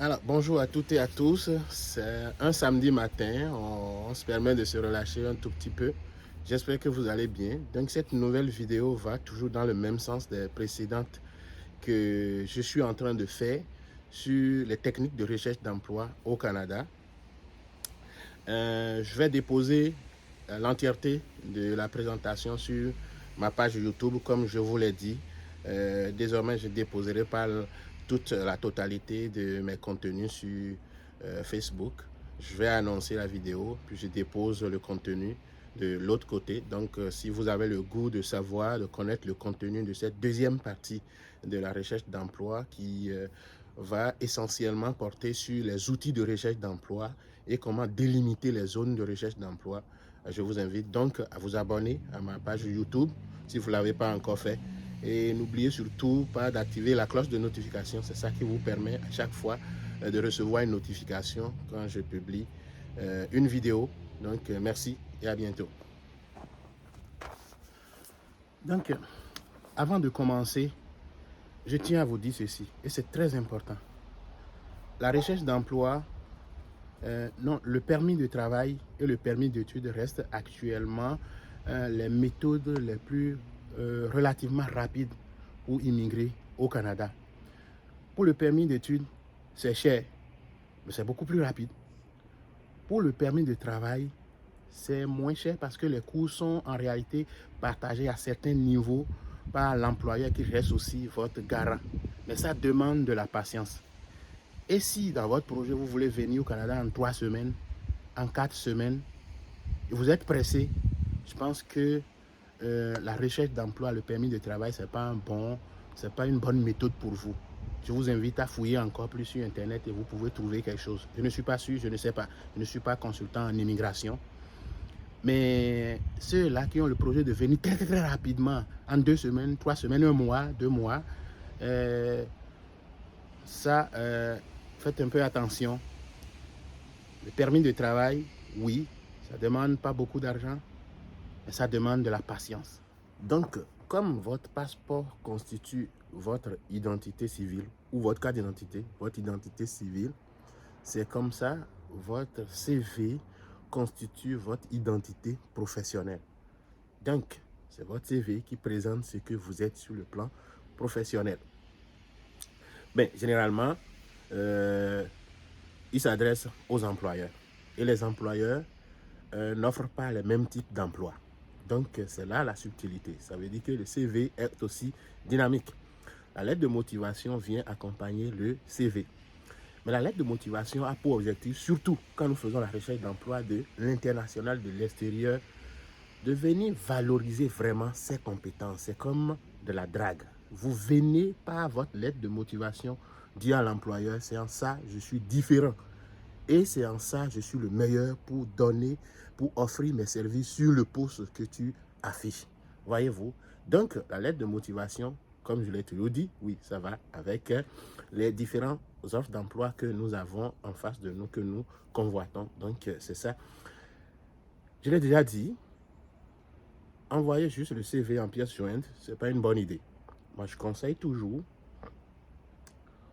Alors, bonjour à toutes et à tous. C'est un samedi matin. On se permet de se relâcher un tout petit peu. J'espère que vous allez bien. Donc, cette nouvelle vidéo va toujours dans le même sens des précédentes que je suis en train de faire sur les techniques de recherche d'emploi au Canada. Je vais déposer l'entièreté de la présentation sur ma page YouTube, comme je vous l'ai dit. Désormais, je déposerai pas toute la totalité de mes contenus sur Facebook. Je vais annoncer la vidéo, puis je dépose le contenu de l'autre côté. Donc, si vous avez le goût de savoir, de connaître le contenu de cette deuxième partie de la recherche d'emploi qui va essentiellement porter sur les outils de recherche d'emploi et comment délimiter les zones de recherche d'emploi, je vous invite donc à vous abonner à ma page YouTube si vous ne l'avez pas encore fait. Et n'oubliez surtout pas d'activer la cloche de notification. C'est ça qui vous permet à chaque fois de recevoir une notification quand je publie une vidéo. Donc, merci et à bientôt. Donc, avant de commencer, je tiens à vous dire ceci, et c'est très important. La recherche d'emploi, non, le permis de travail et le permis d'études restent actuellement les méthodes les plus relativement rapides pour immigrer au Canada. Pour le permis d'études, c'est cher, mais c'est beaucoup plus rapide. Pour le permis de travail, c'est moins cher parce que les coûts sont en réalité partagés à certains niveaux par l'employeur qui reste aussi votre garant. Mais ça demande de la patience. Et si dans votre projet, vous voulez venir au Canada en 3 semaines, en 4 semaines, et vous êtes pressé, je pense que la recherche d'emploi, le permis de travail, ce n'est pas une bonne méthode pour vous. Je vous invite à fouiller encore plus sur Internet et vous pouvez trouver quelque chose. Je ne suis pas sûr, je ne sais pas. Je ne suis pas consultant en immigration. Mais ceux-là qui ont le projet de venir très, très, très rapidement, en 2 semaines, 3 semaines, 1 mois, 2 mois, ça, faites un peu attention. Le permis de travail, oui, ça ne demande pas beaucoup d'argent, mais ça demande de la patience. Donc, comme votre passeport constitue votre identité civile ou votre carte d'identité, votre identité civile, c'est comme ça votre CV constitue votre identité professionnelle. Donc, c'est votre CV qui présente ce que vous êtes sur le plan professionnel. Mais généralement, il s'adresse aux employeurs. Et les employeurs n'offrent pas les mêmes types d'emplois. Donc, c'est là la subtilité. Ça veut dire que le CV est aussi dynamique. La lettre de motivation vient accompagner le CV. Mais la lettre de motivation a pour objectif, surtout quand nous faisons la recherche d'emploi de l'international, de l'extérieur, de venir valoriser vraiment ses compétences. C'est comme de la drague. Vous venez par votre lettre de motivation dire à l'employeur, c'est en ça je suis différent. Et c'est en ça je suis le meilleur pour donner, pour offrir mes services sur le poste que tu affiches. Voyez-vous? Donc, la lettre de motivation, comme je l'ai toujours dit, oui, ça va avec les différentes offres d'emploi que nous avons en face de nous, que nous convoitons. Donc, c'est ça. Je l'ai déjà dit, envoyer juste le CV en pièce jointe, ce n'est pas une bonne idée. Moi, je conseille toujours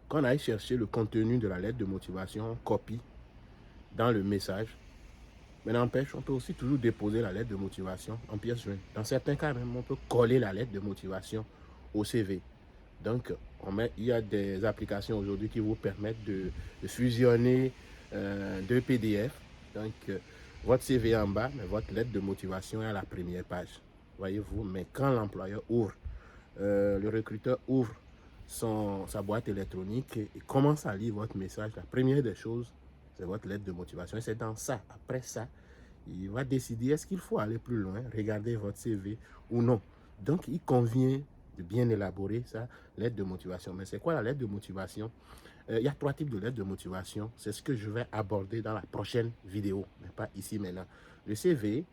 qu'on aille chercher le contenu de la lettre de motivation, on copie dans le message. Mais n'empêche, on peut aussi toujours déposer la lettre de motivation en pièce jointe. Dans certains cas, même, on peut coller la lettre de motivation au CV. Donc, il y a des applications aujourd'hui qui vous permettent de fusionner deux PDF. Donc, votre CV est en bas, mais votre lettre de motivation est à la première page. Voyez-vous, mais quand l'employeur ouvre, le recruteur ouvre sa boîte électronique et commence à lire votre message, la première des choses, c'est votre lettre de motivation. Et c'est dans ça, après ça, il va décider est-ce qu'il faut aller plus loin, regarder votre CV ou non. Donc, il convient de bien élaborer sa lettre de motivation. Mais c'est quoi la lettre de motivation? Il y a 3 types de lettres de motivation. C'est ce que je vais aborder dans la prochaine vidéo, mais pas ici maintenant. Le CV,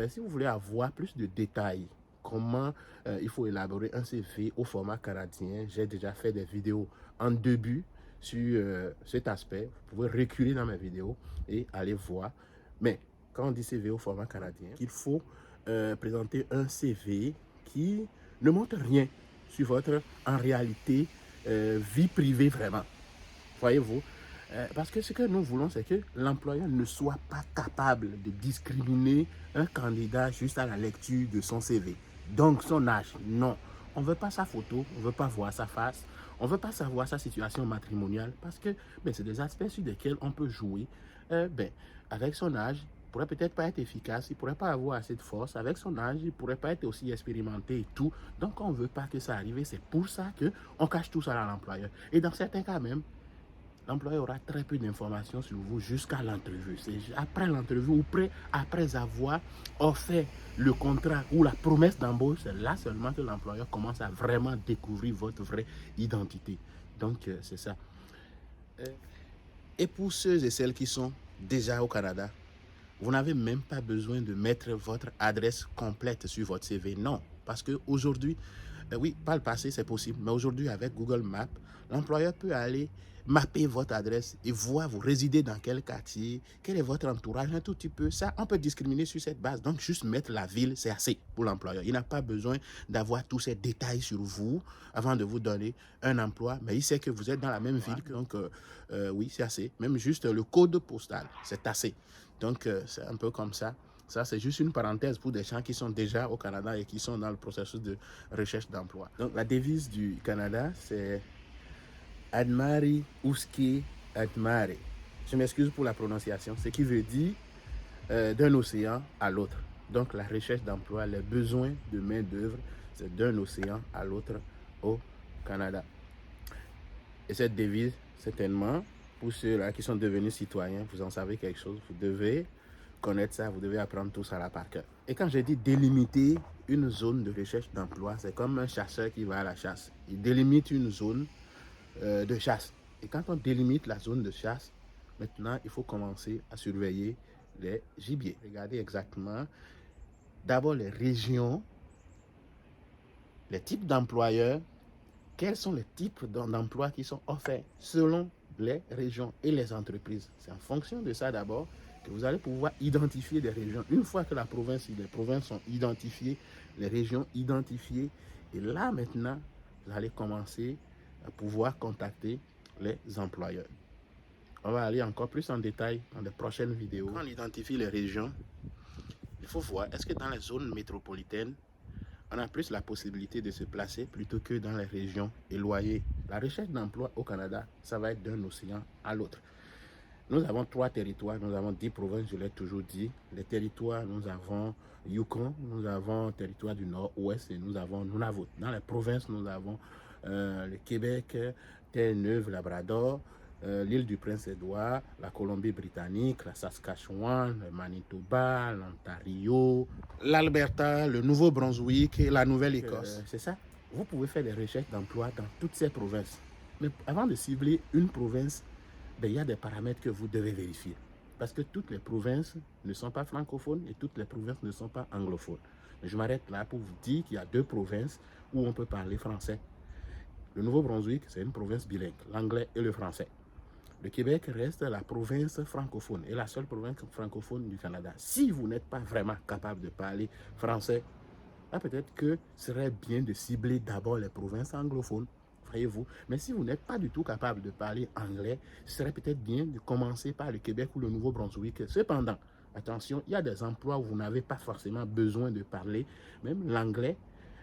si vous voulez avoir plus de détails, comment il faut élaborer un CV au format canadien, j'ai déjà fait des vidéos en début sur cet aspect. Vous pouvez reculer dans mes vidéos et aller voir. Mais quand on dit CV au format canadien, il faut présenter un CV qui ne montre rien sur votre, en réalité, vie privée vraiment. Voyez-vous, Parce que ce que nous voulons, c'est que l'employeur ne soit pas capable de discriminer un candidat juste à la lecture de son CV. Donc son âge, non. On ne veut pas sa photo, on ne veut pas voir sa face, on ne veut pas savoir sa situation matrimoniale parce que c'est des aspects sur lesquels on peut jouer. Avec son âge, il pourrait peut-être pas être efficace, il pourrait pas avoir assez de force. Avec son âge, il pourrait pas être aussi expérimenté et tout. Donc on ne veut pas que ça arrive. C'est pour ça qu'on cache tout ça à l'employeur. Et dans certains cas même, l'employeur aura très peu d'informations sur vous jusqu'à l'entrevue. C'est après l'entrevue ou après avoir offert le contrat ou la promesse d'embauche, c'est là seulement que l'employeur commence à vraiment découvrir votre vraie identité. Donc, c'est ça. Et pour ceux et celles qui sont déjà au Canada, vous n'avez même pas besoin de mettre votre adresse complète sur votre CV. Non, parce qu'aujourd'hui, oui, par le passé, c'est possible, mais aujourd'hui, avec Google Maps, l'employeur peut aller mapper votre adresse et voir vous résidez dans quel quartier, quel est votre entourage, un tout petit peu. Ça, on peut discriminer sur cette base. Donc, juste mettre la ville, c'est assez pour l'employeur. Il n'a pas besoin d'avoir tous ces détails sur vous avant de vous donner un emploi, mais il sait que vous êtes dans la même ville. Donc, oui, c'est assez. Même juste le code postal, c'est assez. Donc, c'est un peu comme ça. Ça, c'est juste une parenthèse pour des gens qui sont déjà au Canada et qui sont dans le processus de recherche d'emploi. Donc, la devise du Canada, c'est Admari Uski Admare. Je m'excuse pour la prononciation, ce qui veut dire d'un océan à l'autre. Donc, la recherche d'emploi, les besoins de main-d'œuvre, c'est d'un océan à l'autre au Canada. Et cette devise, certainement, pour ceux-là qui sont devenus citoyens, vous en savez quelque chose, vous devez connaître ça, vous devez apprendre tout ça là par cœur. Et quand j'ai dit délimiter une zone de recherche d'emploi, c'est comme un chasseur qui va à la chasse. Il délimite une zone de chasse. Et quand on délimite la zone de chasse, maintenant, il faut commencer à surveiller les gibiers. Regardez exactement d'abord les régions, les types d'employeurs, quels sont les types d'emplois qui sont offerts selon les régions et les entreprises. C'est en fonction de ça d'abord que vous allez pouvoir identifier des régions. Une fois que les provinces sont identifiées, les régions identifiées, et là maintenant, vous allez commencer à pouvoir contacter les employeurs. On va aller encore plus en détail dans les prochaines vidéos. Quand on identifie les régions, il faut voir, est-ce que dans les zones métropolitaines, on a plus la possibilité de se placer plutôt que dans les régions éloignées. La recherche d'emploi au Canada, ça va être d'un océan à l'autre. Nous avons 3 territoires, nous avons 10 provinces, je l'ai toujours dit. Les territoires, nous avons Yukon, nous avons le territoire du nord-ouest et nous avons Nunavut. Dans les provinces, nous avons le Québec, Terre-Neuve, Labrador, l'île du Prince-Édouard, la Colombie-Britannique, la Saskatchewan, le Manitoba, l'Ontario, l'Alberta, le Nouveau-Brunswick et la Nouvelle-Écosse. C'est ça. Vous pouvez faire des recherches d'emploi dans toutes ces provinces. Mais avant de cibler une province, il y a des paramètres que vous devez vérifier. Parce que toutes les provinces ne sont pas francophones et toutes les provinces ne sont pas anglophones. Je m'arrête là pour vous dire qu'il y a 2 provinces où on peut parler français. Le Nouveau-Brunswick, c'est une province bilingue, l'anglais et le français. Le Québec reste la province francophone et la seule province francophone du Canada. Si vous n'êtes pas vraiment capable de parler français, peut-être que ce serait bien de cibler d'abord les provinces anglophones. Voyez-vous. Mais si vous n'êtes pas du tout capable de parler anglais, ce serait peut-être bien de commencer par le Québec ou le Nouveau-Brunswick. Cependant, attention, il y a des emplois où vous n'avez pas forcément besoin de parler même l'anglais.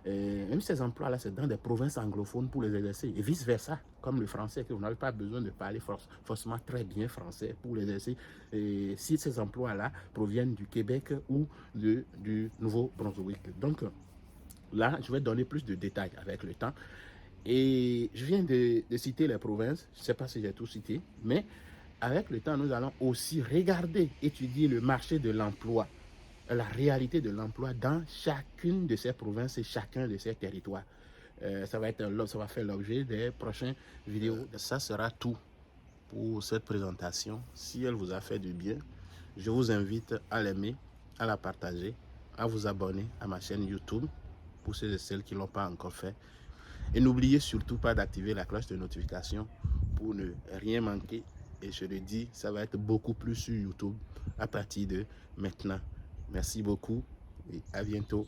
Même ces emplois-là, c'est dans des provinces anglophones pour les exercer. Et vice-versa, comme le français, que vous n'avez pas besoin de parler forcément très bien français pour les exercer. Et si ces emplois-là proviennent du Québec ou du Nouveau-Brunswick. Donc, là, je vais donner plus de détails avec le temps. Et je viens de citer les provinces, je ne sais pas si j'ai tout cité, mais avec le temps, nous allons aussi regarder, étudier le marché de l'emploi, la réalité de l'emploi dans chacune de ces provinces et chacun de ces territoires. Ça va faire l'objet des prochaines vidéos. Ça sera tout pour cette présentation. Si elle vous a fait du bien, je vous invite à l'aimer, à la partager, à vous abonner à ma chaîne YouTube pour ceux et celles qui ne l'ont pas encore fait. Et n'oubliez surtout pas d'activer la cloche de notification pour ne rien manquer. Et je le dis, ça va être beaucoup plus sur YouTube à partir de maintenant. Merci beaucoup et à bientôt.